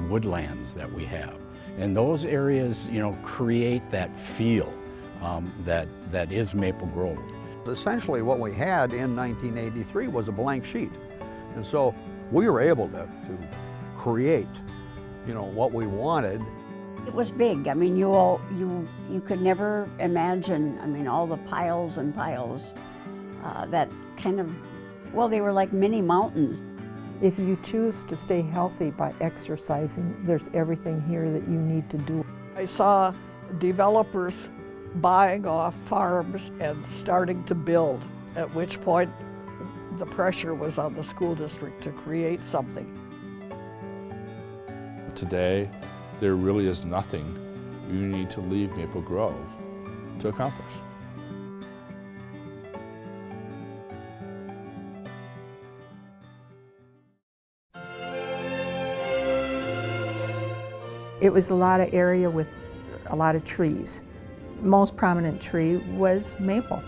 woodlands that we have. And those areas, you know, create that feel that is Maple Grove. Essentially what we had in 1983 was a blank sheet. And so we were able to create, you know, what we wanted. It was big. I mean, you could never imagine, I mean, all the piles and piles that kind of, well, they were like mini mountains. If you choose to stay healthy by exercising, there's everything here that you need to do. I saw developers buying off farms and starting to build, at which point the pressure was on the school district to create something. Today, there really is nothing you need to leave Maple Grove to accomplish. It was a lot of area with a lot of trees. Most prominent tree was maple,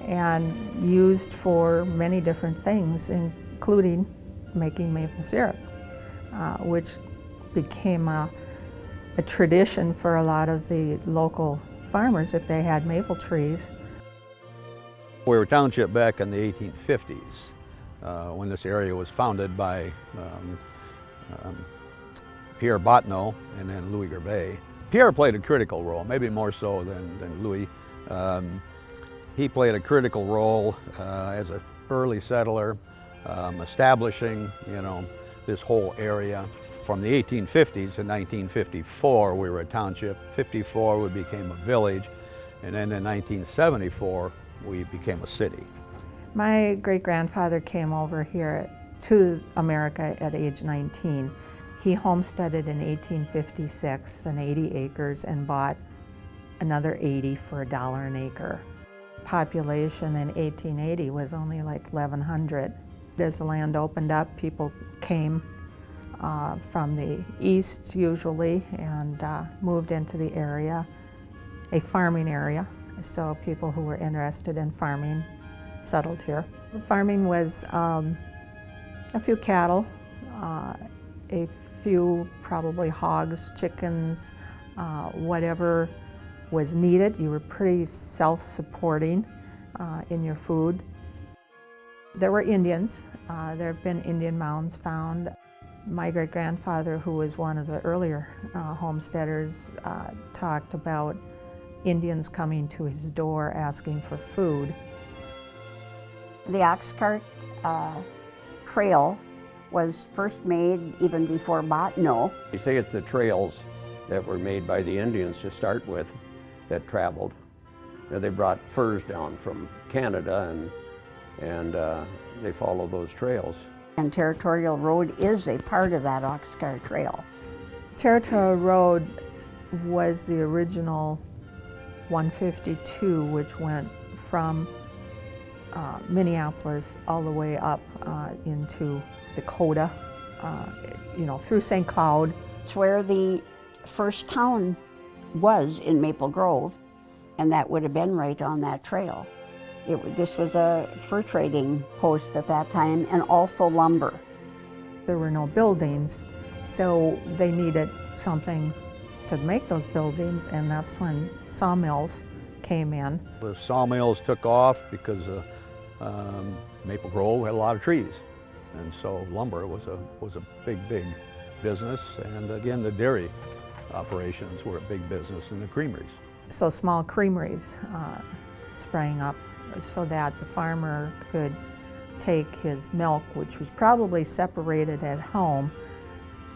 and used for many different things, including making maple syrup, which became a tradition for a lot of the local farmers if they had maple trees. We were a township back in the 1850s when this area was founded by Pierre Bottineau and then Louis Gervais. Pierre played a critical role, maybe more so than Louis. He played a critical role as an early settler, establishing, you know, this whole area. From the 1850s to 1954, we were a township. 54, we became a village, and then in 1974, we became a city. My great-grandfather came over here to America at age 19. He homesteaded in 1856 and 80 acres and bought another 80 for $1 an acre. Population in 1880 was only like 1,100. As the land opened up, people came from the east usually and moved into the area, a farming area. So people who were interested in farming settled here. Farming was a few cattle, a few probably hogs, chickens, whatever was needed. You were pretty self-supporting in your food. There were Indians. There have been Indian mounds found. My great-grandfather, who was one of the earlier homesteaders, talked about Indians coming to his door asking for food. The ox cart trail was first made even before Bottineau. They say it's the trails that were made by the Indians to start with that traveled. You know, they brought furs down from Canada and they follow those trails. And Territorial Road is a part of that ox cart trail. Territorial Road was the original 152, which went from Minneapolis all the way up into Dakota, you know, through St. Cloud. It's where the first town was in Maple Grove, and that would have been right on that trail. This was a fur trading post at that time, and also lumber. There were no buildings, so they needed something to make those buildings, and that's when sawmills came in. The sawmills took off because Maple Grove had a lot of trees, and so lumber was a big business. And again, the dairy operations were a big business, and the creameries. So small creameries sprang up so that the farmer could take his milk, which was probably separated at home.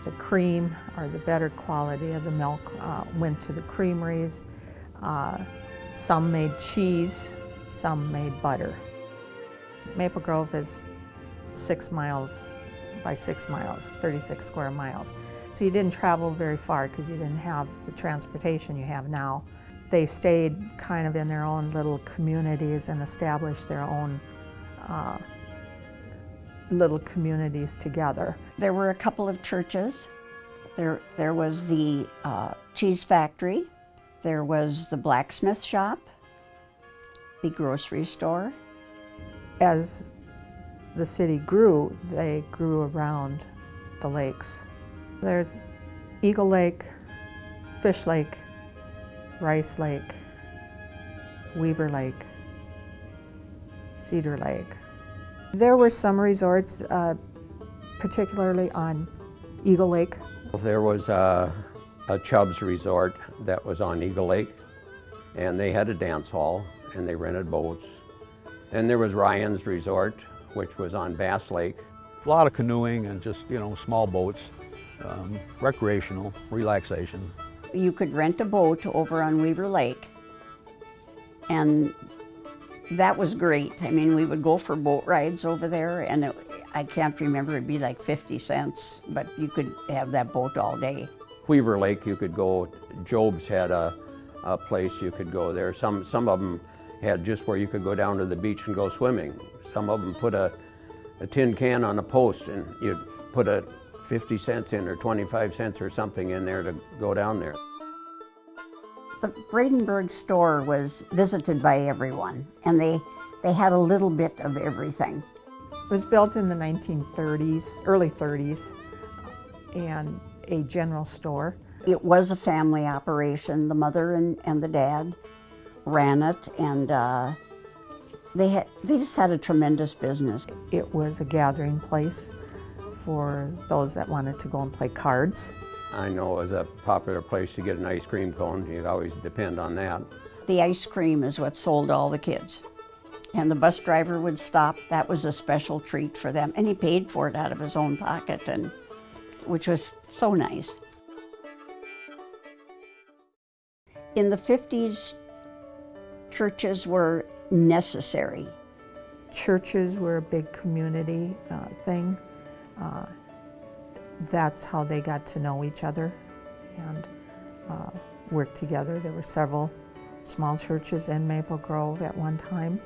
The cream, or the better quality of the milk, went to the creameries. Some made cheese, some made butter. Maple Grove is 6 miles by 6 miles, 36 square miles. So you didn't travel very far because you didn't have the transportation you have now. They stayed kind of in their own little communities and established their own little communities together. There were a couple of churches. There was the cheese factory. There was the blacksmith shop, the grocery store. As the city grew, they grew around the lakes There's Eagle Lake, Fish Lake, Rice Lake, Weaver Lake, Cedar Lake. There were some resorts, particularly on Eagle Lake. There was a Chubb's resort that was on Eagle Lake, and they had a dance hall and they rented boats. And there was Ryan's Resort, which was on Bass Lake. A lot of canoeing and just, small boats, recreational, relaxation. You could rent a boat over on Weaver Lake, and that was great. I mean, we would go for boat rides over there, and I can't remember, it'd be like 50 cents, but you could have that boat all day. Weaver Lake, you could go. Job's had a place you could go there. Some of them had just where you could go down to the beach and go swimming. Some of them put a tin can on a post and you'd put a 50 cents in or 25 cents or something in there to go down there. The Bradenburg store was visited by everyone, and they had a little bit of everything. It was built in the 1930s, early 30s, and a general store. It was a family operation. The mother and the dad ran it, and they just had a tremendous business. It was a gathering place for those that wanted to go and play cards. I know it was a popular place to get an ice cream cone. You'd always depend on that. The ice cream is what sold all the kids. And the bus driver would stop. That was a special treat for them. And he paid for it out of his own pocket, which was so nice. In the 50s, churches were necessary. Churches were a big community thing. That's how they got to know each other and work together. There were several small churches in Maple Grove at one time.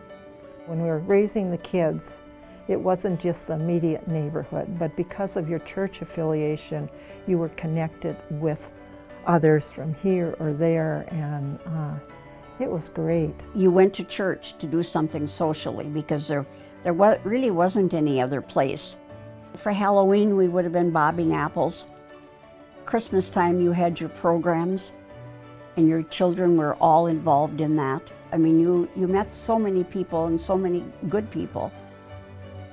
When we were raising the kids, it wasn't just the immediate neighborhood, but because of your church affiliation, you were connected with others from here or there, and it was great. You went to church to do something socially because there really wasn't any other place. For Halloween, we would have been bobbing apples. Christmas time, you had your programs, and your children were all involved in that. I mean, you met so many people and so many good people.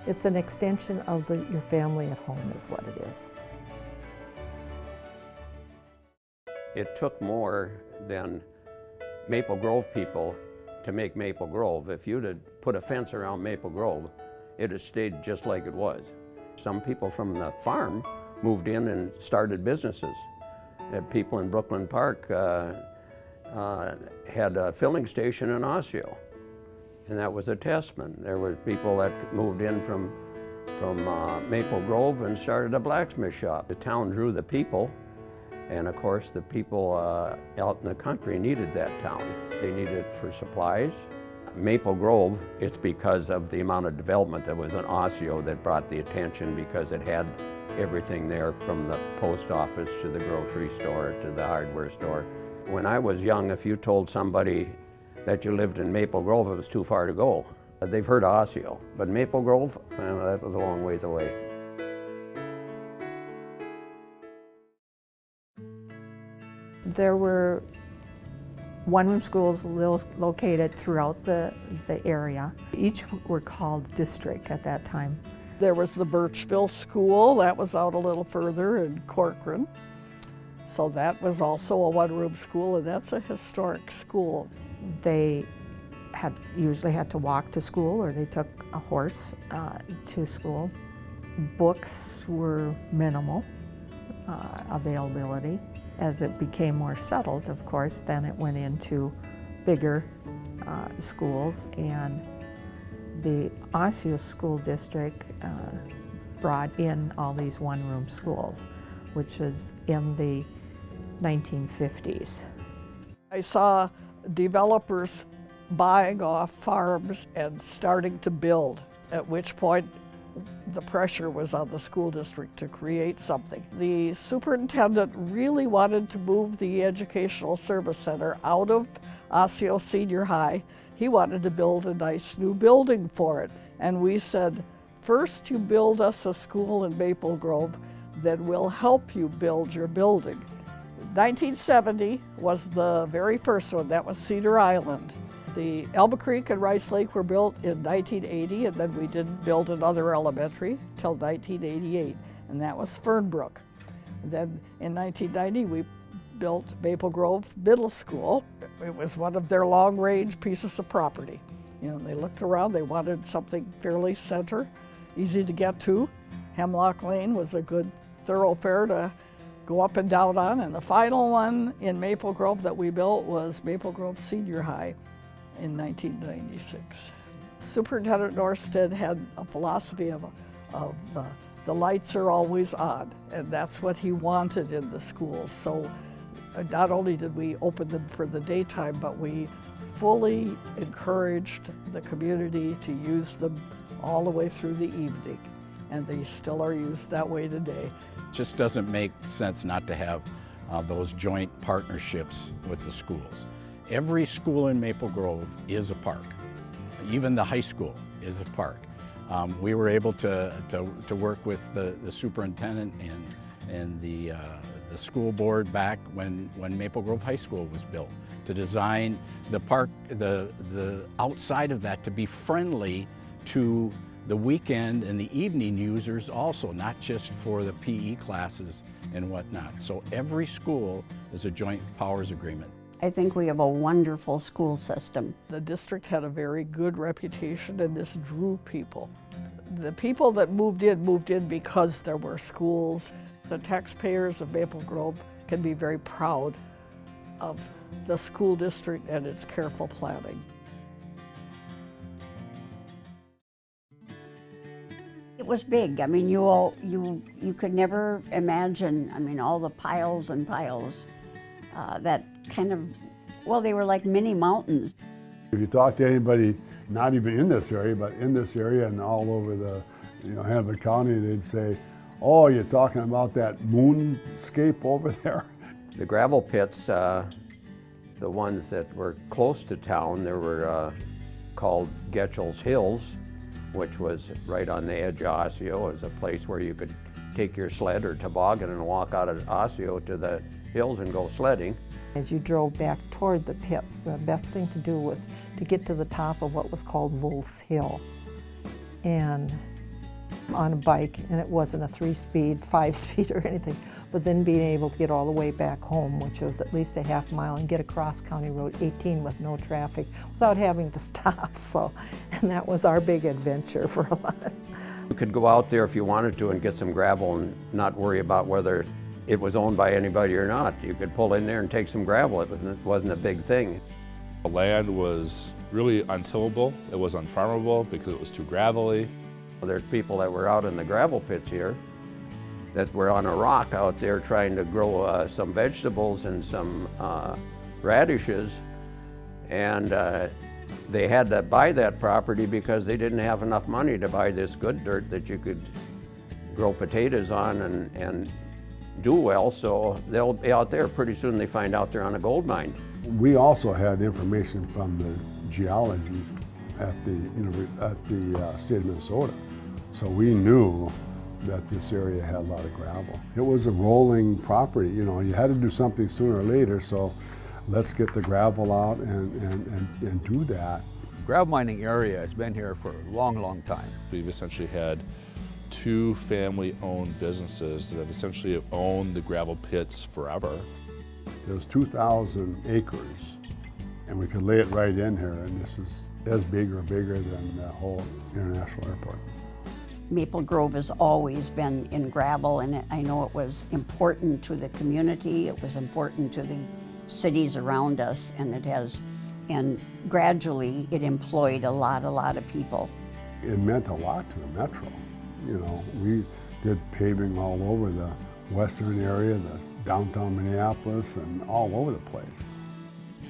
It's an extension of your family at home is what it is. It took more than Maple Grove people to make Maple Grove. If you'd have put a fence around Maple Grove, it'd have stayed just like it was. Some people from the farm moved in and started businesses. People in Brooklyn Park had a filling station in Osseo, and that was a testament. There were people that moved in from Maple Grove and started a blacksmith shop. The town drew the people, and of course the people out in the country needed that town. They needed it for supplies. Maple Grove, it's because of the amount of development that was in Osseo that brought the attention, because it had everything there from the post office to the grocery store to the hardware store. When I was young, if you told somebody that you lived in Maple Grove, it was too far to go. They've heard of Osseo, but Maple Grove, that was a long ways away. There were one-room schools located throughout the area. Each were called district at that time. There was the Birchville School, that was out a little further in Corcoran. So that was also a one-room school, and that's a historic school. They usually had to walk to school, or they took a horse to school. Books were minimal availability. As it became more settled, of course, then it went into bigger schools, and the Osseo School District brought in all these one-room schools, which was in the 1950s. I saw developers buying off farms and starting to build, at which point the pressure was on the school district to create something. The superintendent really wanted to move the Educational Service Center out of Osseo Senior High. He wanted to build a nice new building for it. And we said, first you build us a school in Maple Grove, then we'll help you build your building. 1970 was the very first one. That was Cedar Island. The Elba Creek and Rice Lake were built in 1980, and then we didn't build another elementary till 1988, and that was Fernbrook. And then in 1990, we built Maple Grove Middle School. It was one of their long-range pieces of property. You know, they looked around, they wanted something fairly center, easy to get to. Hemlock Lane was a good thoroughfare to go up and down on, and the final one in Maple Grove that we built was Maple Grove Senior High in 1996. Superintendent Norstead had a philosophy of the lights are always on, and that's what he wanted in the schools. So not only did we open them for the daytime, but we fully encouraged the community to use them all the way through the evening, and they still are used that way today. It just doesn't make sense not to have those joint partnerships with the schools. Every school in Maple Grove is a park. Even the high school is a park. We were able to work with the superintendent and the school board back when Maple Grove High School was built to design the park, the outside of that to be friendly to the weekend and the evening users also, not just for the PE classes and whatnot. So every school is a joint powers agreement. I think we have a wonderful school system. The district had a very good reputation, and this drew people. The people that moved in because there were schools. The taxpayers of Maple Grove can be very proud of the school district and its careful planning. It was big. I mean, you could never imagine, I mean, all the piles and piles that kind of, well, they were like mini mountains. If you talk to anybody, not even in this area, but in this area and all over the, Hennepin County, they'd say, "Oh, you're talking about that moonscape over there?" The gravel pits, the ones that were close to town, there were called Getchell's Hills, which was right on the edge of Osseo. It was a place where you could take your sled or toboggan and walk out of Osseo to the hills and go sledding. As you drove back toward the pits, the best thing to do was to get to the top of what was called Vol's Hill, and on a bike, and it wasn't a 3-speed, 5-speed or anything, but then being able to get all the way back home, which was at least a half mile, and get across County Road 18 with no traffic without having to stop. And that was our big adventure for a lot. You could go out there if you wanted to and get some gravel and not worry about whether it was owned by anybody or not. You could pull in there and take some gravel. It wasn't a big thing. The land was really untillable. It was unfarmable because it was too gravelly. There's people that were out in the gravel pits here that were on a rock out there trying to grow some vegetables and some radishes, and they had to buy that property because they didn't have enough money to buy this good dirt that you could grow potatoes on and do well, so they'll be out there. Pretty soon they find out they're on a gold mine. We also had information from the geology at the state of Minnesota. So we knew that this area had a lot of gravel. It was a rolling property, you had to do something sooner or later, so let's get the gravel out and do that. Gravel mining area has been here for a long, long time. We've essentially had 2 family-owned businesses that have essentially owned the gravel pits forever. There was 2,000 acres, and we could lay it right in here, and this is as big or bigger than the whole international airport. Maple Grove has always been in gravel, and I know it was important to the community, it was important to the cities around us, and gradually it employed a lot of people. It meant a lot to the metro. We did paving all over the western area, the downtown Minneapolis, and all over the place.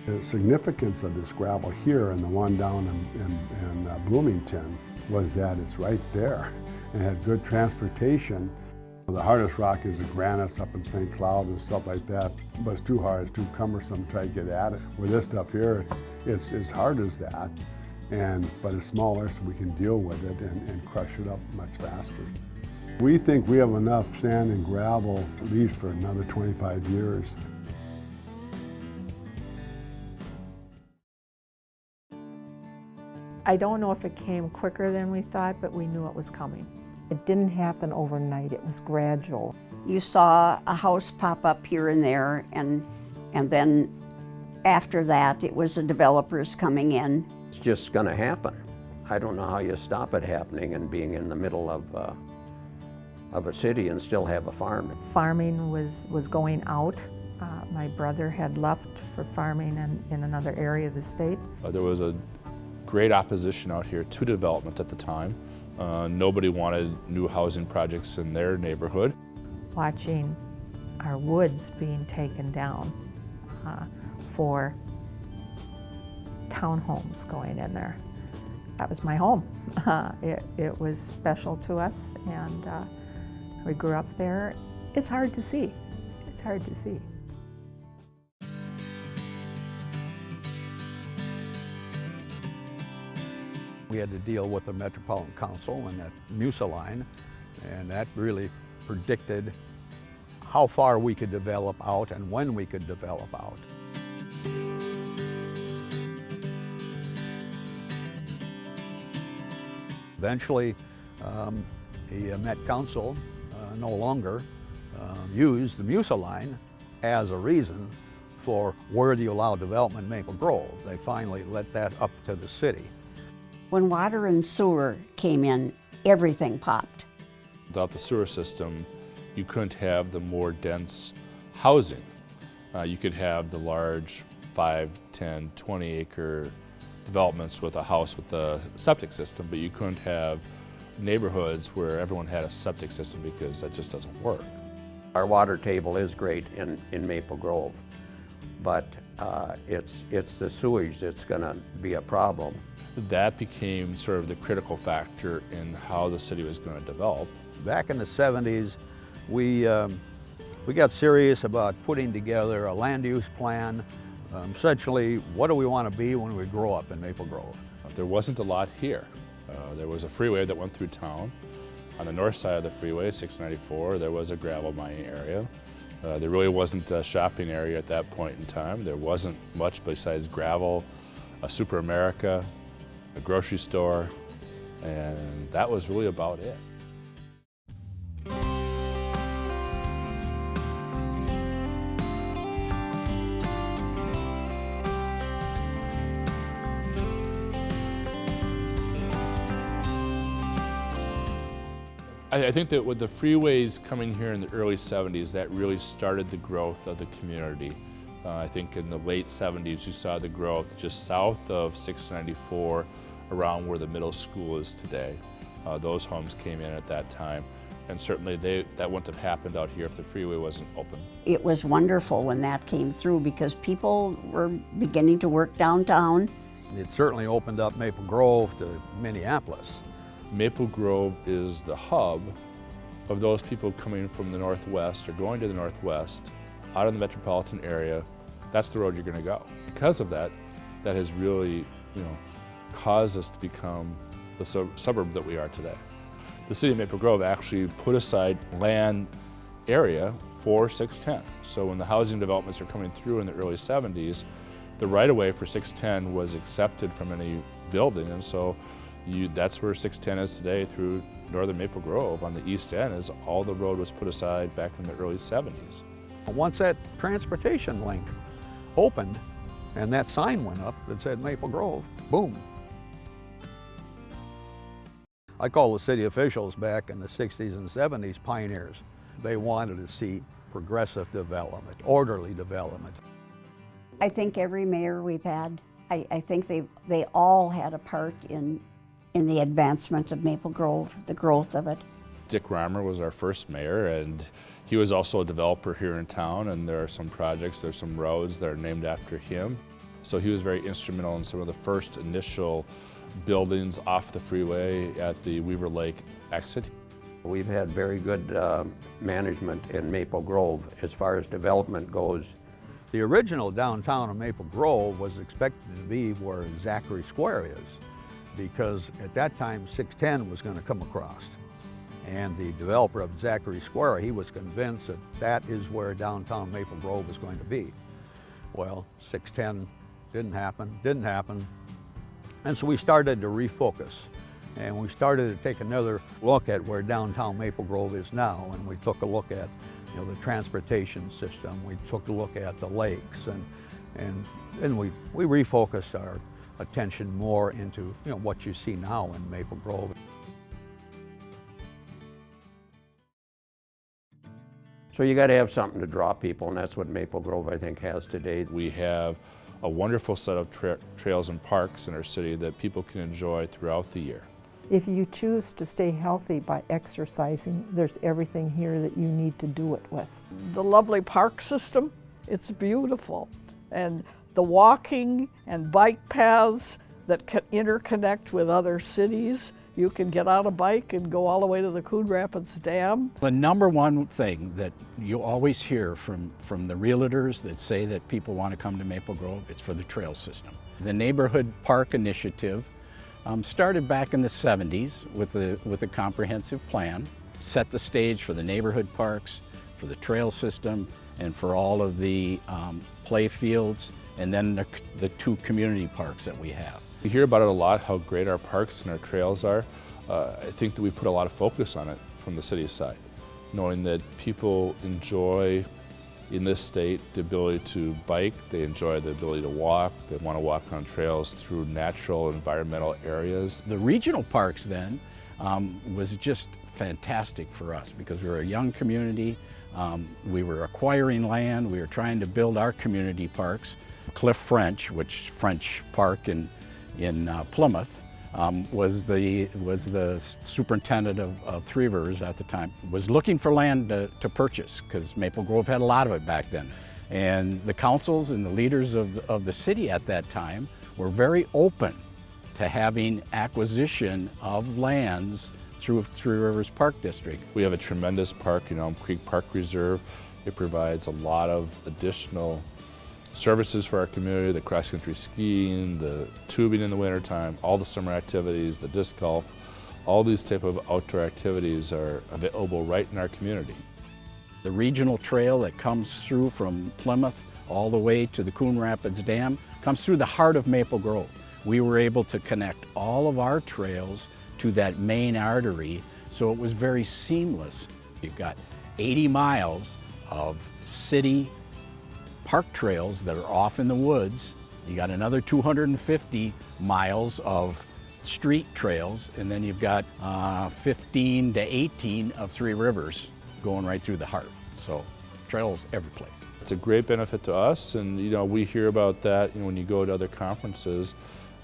The significance of this gravel here and the one down in Bloomington was that it's right there and had good transportation. The hardest rock is the granites up in St. Cloud and stuff like that, but it's too hard, it's too cumbersome to try to get at it. With this stuff here, it's as hard as that, but it's smaller, so we can deal with it and crush it up much faster. We think we have enough sand and gravel at least for another 25 years. I don't know if it came quicker than we thought, but we knew it was coming. It didn't happen overnight, it was gradual. You saw a house pop up here and there, and then after that, it was the developers coming in. It's just going to happen. I don't know how you stop it happening and being in the middle of a city and still have a farm. Farming was going out. My brother had left for farming in another area of the state. There was a great opposition out here to development at the time. Nobody wanted new housing projects in their neighborhood. Watching our woods being taken down for townhomes going in there. That was my home. It was special to us, and we grew up there. It's hard to see. It's hard to see. We had to deal with the Metropolitan Council and that MUSA line, and that really predicted how far we could develop out and when we could develop out. Eventually, the Met Council no longer used the MUSA line as a reason for where do you allow development in Maple Grove. They finally let that up to the city. When water and sewer came in, everything popped. Without the sewer system, you couldn't have the more dense housing. You could have the large 5, 10, 20 acre developments with a house with a septic system, but you couldn't have neighborhoods where everyone had a septic system because that just doesn't work. Our water table is great in Maple Grove, but it's the sewage that's going to be a problem. That became sort of the critical factor in how the city was going to develop. Back in the 70s, we got serious about putting together a land use plan. Essentially, what do we want to be when we grow up in Maple Grove? There wasn't a lot here. There was a freeway that went through town. On the north side of the freeway, 694, there was a gravel mining area. There really wasn't a shopping area at that point in time. There wasn't much besides gravel, a Super America, a grocery store, and that was really about it. I think that with the freeways coming here in the early 70s, that really started the growth of the community. I think in the late 70s, you saw the growth just south of 694, around where the middle school is today. Those homes came in at that time, and certainly that wouldn't have happened out here if the freeway wasn't open. It was wonderful when that came through because people were beginning to work downtown. It certainly opened up Maple Grove to Minneapolis. Maple Grove is the hub of those people coming from the northwest or going to the northwest, out in the metropolitan area. That's the road you're going to go. Because of that, that has really, caused us to become the suburb that we are today. The city of Maple Grove actually put aside land area for 610. So when the housing developments are coming through in the early 70s, the right-of-way for 610 was accepted from any building, and so that's where 610 is today through northern Maple Grove. On the east end is all the road was put aside back in the early 70s. Once that transportation link opened and that sign went up that said Maple Grove, boom. I call the city officials back in the 60s and 70s pioneers. They wanted to see progressive development, orderly development. I think every mayor we've had, I think they all had a part in the advancement of Maple Grove, the growth of it. Dick Reimer was our first mayor, and he was also a developer here in town, and there are some projects, there's some roads that are named after him. So he was very instrumental in some of the first initial buildings off the freeway at the Weaver Lake exit. We've had very good management in Maple Grove as far as development goes. The original downtown of Maple Grove was expected to be where Zachary Square is, because at that time 610 was going to come across. And the developer of Zachary Square, he was convinced that that is where downtown Maple Grove is going to be. Well, 610 didn't happen. And so we started to refocus. And we started to take another look at where downtown Maple Grove is now. And we took a look at, the transportation system. We took a look at the lakes, and then we refocused our attention more into, what you see now in Maple Grove. So you got to have something to draw people, and that's what Maple Grove, I think, has today. We have a wonderful set of trails and parks in our city that people can enjoy throughout the year. If you choose to stay healthy by exercising, there's everything here that you need to do it with. The lovely park system, it's beautiful. And the walking and bike paths that can interconnect with other cities. You can get on a bike and go all the way to the Coon Rapids Dam. The number one thing that you always hear from the realtors that say that people want to come to Maple Grove is for the trail system. The Neighborhood Park Initiative started back in the 70s with a comprehensive plan, set the stage for the neighborhood parks, for the trail system, and for all of the play fields, and then the two community parks that we have. We hear about it a lot, how great our parks and our trails are. I think that we put a lot of focus on it from the city's side, knowing that people enjoy in this state the ability to bike, they enjoy the ability to walk, they want to walk on trails through natural environmental areas. The regional parks then was just fantastic for us because we were a young community. We were acquiring land, we were trying to build our community parks. Cliff French, which French Park in Plymouth, was the superintendent of Three Rivers at the time, was looking for land to purchase because Maple Grove had a lot of it back then. And the councils and the leaders of the city at that time were very open to having acquisition of lands through Three Rivers Park District. We have a tremendous park in Elm Creek Park Reserve. It provides a lot of additional services for our community, the cross-country skiing, the tubing in the wintertime, all the summer activities, the disc golf, all these type of outdoor activities are available right in our community. The regional trail that comes through from Plymouth all the way to the Coon Rapids Dam comes through the heart of Maple Grove. We were able to connect all of our trails to that main artery, so it was very seamless. You've got 80 miles of city park trails that are off in the woods. You got another 250 miles of street trails, and then you've got 15 to 18 of Three Rivers going right through the heart. So trails every place. It's a great benefit to us, and we hear about that when you go to other conferences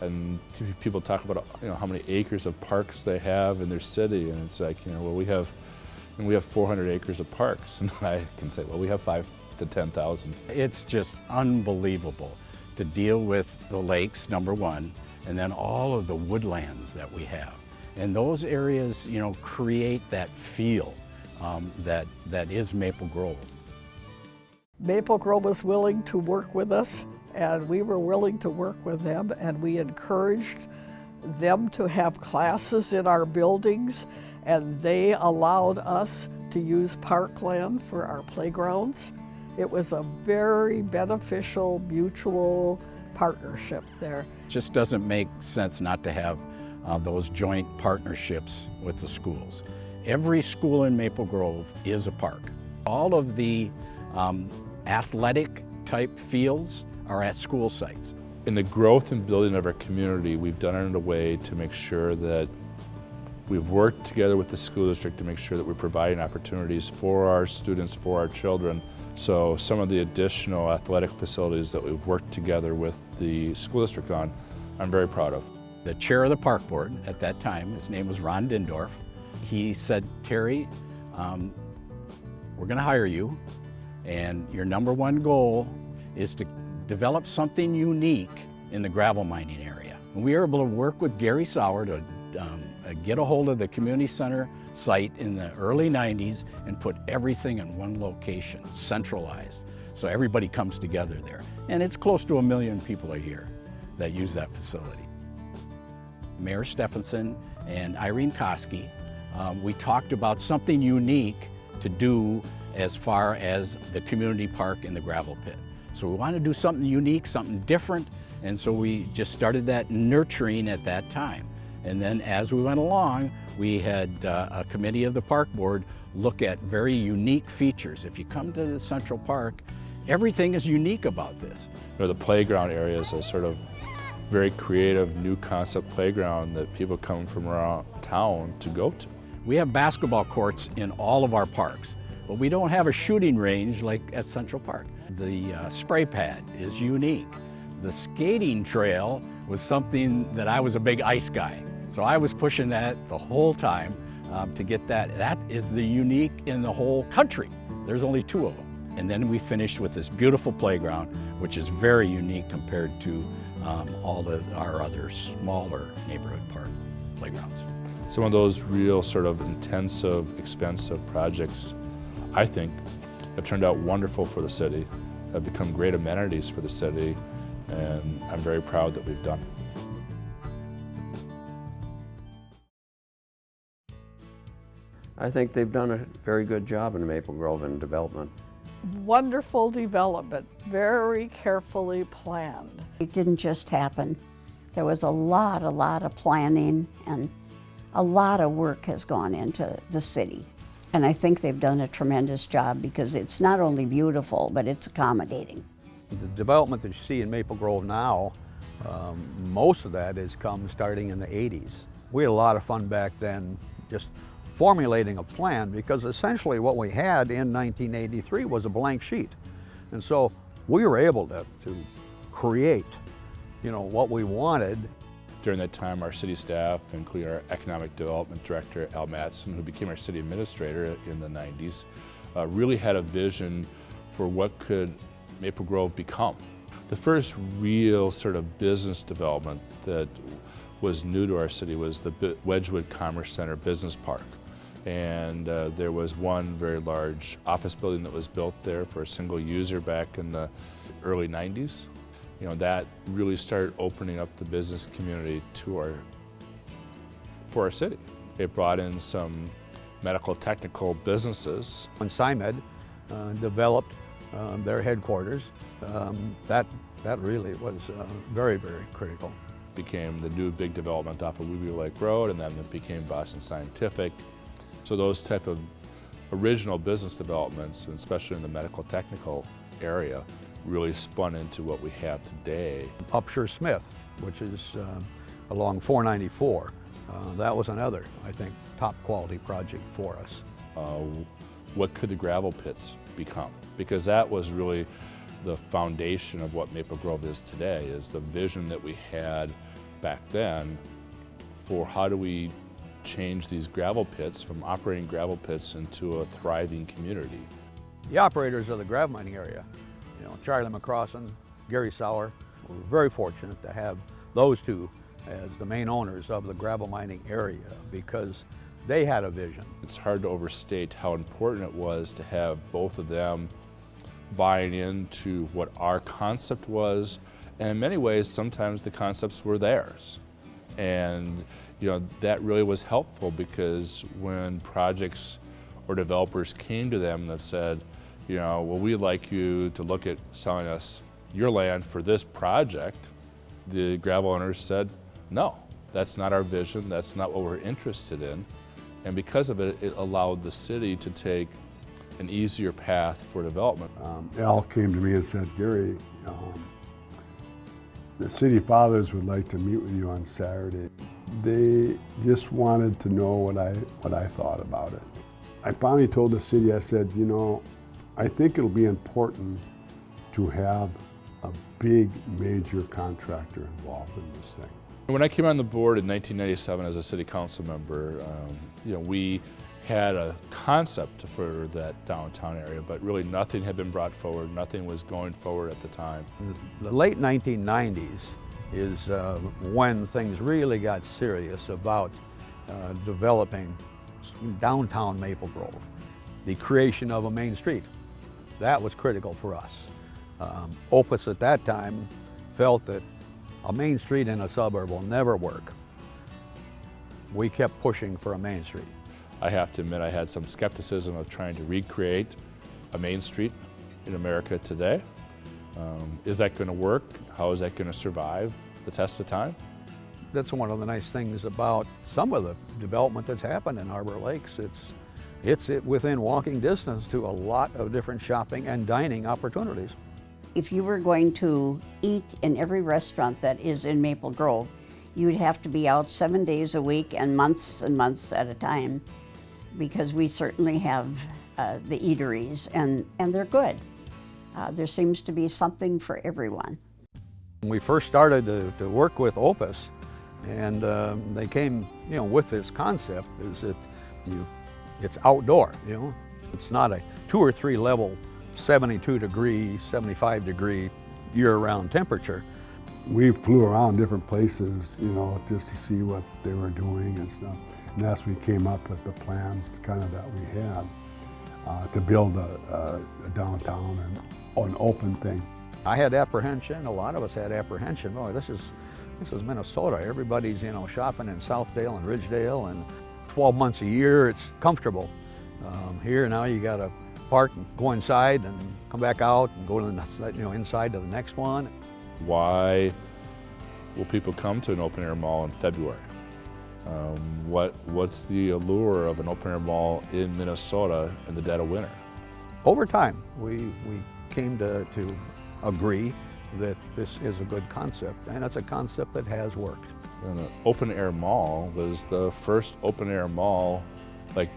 and people talk about how many acres of parks they have in their city, and it's like, well, we have 400 acres of parks, and I can say, well, we have 5 to 10,000. It's just unbelievable to deal with the lakes, number one, and then all of the woodlands that we have. And those areas, create that feel that is Maple Grove. Maple Grove was willing to work with us, and we were willing to work with them, and we encouraged them to have classes in our buildings, and they allowed us to use parkland for our playgrounds. It was a very beneficial, mutual partnership there. It just doesn't make sense not to have those joint partnerships with the schools. Every school in Maple Grove is a park. All of the athletic type fields are at school sites. In the growth and building of our community, we've done it in a way to make sure that we've worked together with the school district to make sure that we're providing opportunities for our students, for our children. So some of the additional athletic facilities that we've worked together with the school district on, I'm very proud of. The chair of the park board at that time, his name was Ron Dindorf, he said, Terry, we're going to hire you, and your number one goal is to develop something unique in the gravel mining area. And we were able to work with Gary Sauer to get a hold of the community center site in the early 90s and put everything in one location, centralized, so everybody comes together there. And it's close to 1 million people a year that use that facility. Mayor Stephenson and Irene Koski we talked about something unique to do as far as the community park and the gravel pit. So we wanted to do something unique, something different, and so we just started that nurturing at that time. And then as we went along, we had a committee of the park board look at very unique features. If you come to the Central Park, everything is unique about this. You know, the playground area is a sort of very creative new concept playground that people come from around town to go to. We have basketball courts in all of our parks, but we don't have a shooting range like at Central Park. The spray pad is unique. The skating trail was something that I was a big ice guy, so I was pushing that the whole time to get that. That is the unique in the whole country. There's only 2 of them. And then we finished with this beautiful playground, which is very unique compared to all of our other smaller neighborhood park playgrounds. Some of those real sort of intensive, expensive projects, I think, have turned out wonderful for the city, have become great amenities for the city, and I'm very proud that we've done it. I think they've done a very good job in Maple Grove in development. Wonderful development, very carefully planned. It didn't just happen. There was a lot of planning, and a lot of work has gone into the city. And I think they've done a tremendous job because it's not only beautiful, but it's accommodating. The development that you see in Maple Grove now, most of that has come starting in the 80s. We had a lot of fun back then just formulating a plan, because essentially what we had in 1983 was a blank sheet. And so we were able to create, what we wanted. During that time, our city staff, including our economic development director, Al Mattson, who became our city administrator in the 90s, really had a vision for what could Maple Grove become. The first real sort of business development that was new to our city was the Wedgwood Commerce Center Business Park. And there was one very large office building that was built there for a single user back in the early 90s. That really started opening up the business community for our city. It brought in some medical technical businesses. When SciMed developed their headquarters, that really was very, very critical. Became the new big development off of Weeby Lake Road, and then it became Boston Scientific. So those type of original business developments, and especially in the medical technical area, really spun into what we have today. Upshur Smith, which is along 494, that was another, I think, top quality project for us. What could the gravel pits become? Because that was really the foundation of what Maple Grove is today, is the vision that we had back then for how do we change these gravel pits from operating gravel pits into a thriving community. The operators of the gravel mining area, Charlie McCrossan, Gary Sauer, we're very fortunate to have those two as the main owners of the gravel mining area, because they had a vision. It's hard to overstate how important it was to have both of them buying into what our concept was, and in many ways sometimes the concepts were theirs. And that really was helpful, because when projects or developers came to them that said, well, we'd like you to look at selling us your land for this project, the gravel owners said, no, that's not our vision, that's not what we're interested in. And because of it, it allowed the city to take an easier path for development. Al came to me and said, Gary, the city fathers would like to meet with you on Saturday. They just wanted to know what I thought about it. I finally told the city, I said, I think it'll be important to have a big major contractor involved in this thing. When I came on the board in 1997 as a city council member, we had a concept for that downtown area, but really nothing had been brought forward, nothing was going forward at the time. The late 1990s is when things really got serious about developing downtown Maple Grove. The creation of a main street, that was critical for us. Opus at that time felt that a main street in a suburb will never work. We kept pushing for a main street. I have to admit I had some skepticism of trying to recreate a Main Street in America today. Is that going to work? How is that going to survive the test of time? That's one of the nice things about some of the development that's happened in Arbor Lakes. It's within walking distance to a lot of different shopping and dining opportunities. If you were going to eat in every restaurant that is in Maple Grove, you'd have to be out 7 days a week and months at a time, because we certainly have the eateries, and they're good. There seems to be something for everyone. When we first started to work with Opus, and they came, with this concept, is that it's outdoor, It's not a 2 or 3 level 72 degree, 75 degree year-round temperature. We flew around different places, just to see what they were doing and stuff. And that's when we came up with the plans kind of that we had to build a downtown and an open thing. I had apprehension, a lot of us had apprehension. Boy, this is Minnesota. Everybody's, shopping in Southdale and Ridgedale, and 12 months a year, it's comfortable. Here now you got to park and go inside and come back out and go to the, inside to the next one. Why will people come to an open air mall in February? What's the allure of an open air mall in Minnesota in the dead of winter? Over time, we came to agree that this is a good concept, and it's a concept that has worked. And the open air mall was the first open air mall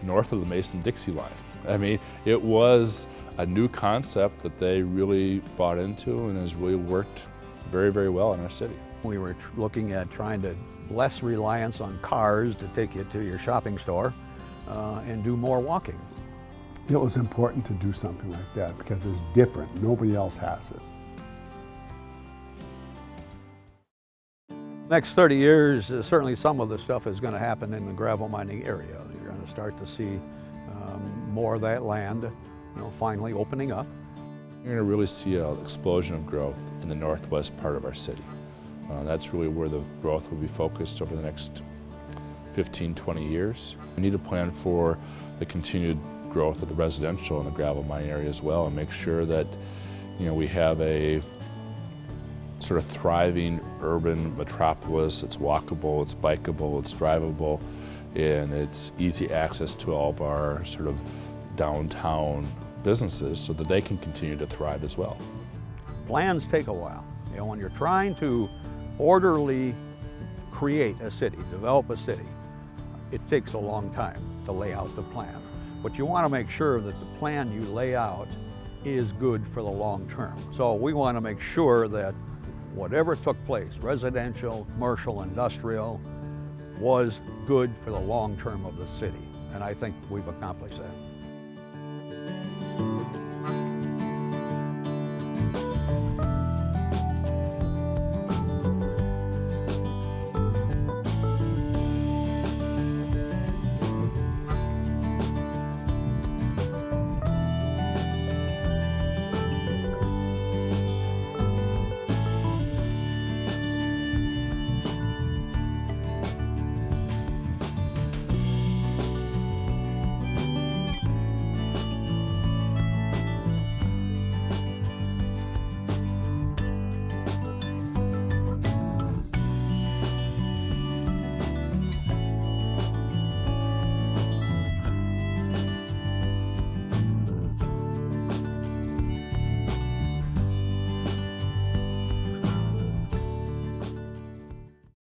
north of the Mason-Dixie line. I mean, it was a new concept that they really bought into and has really worked very, very well in our city. We were looking at trying to less reliance on cars to take you to your shopping store and do more walking. It was important to do something like that because it's different. Nobody else has it. Next 30 years, certainly some of the stuff is going to happen in the gravel mining area. You're going to start to see more of that land, finally opening up. You're going to really see an explosion of growth in the northwest part of our city. That's really where the growth will be focused over the next 15, 20 years. We need to plan for the continued growth of the residential and the gravel mining area as well, and make sure that we have a sort of thriving urban metropolis. It's walkable, it's bikeable, it's drivable, and it's easy access to all of our sort of downtown businesses so that they can continue to thrive as well. Plans take a while. When you're trying to orderly create a city, develop a city, it takes a long time to lay out the plan. But you want to make sure that the plan you lay out is good for the long term. So we want to make sure that whatever took place, residential, commercial, industrial, was good for the long term of the city. And I think we've accomplished that.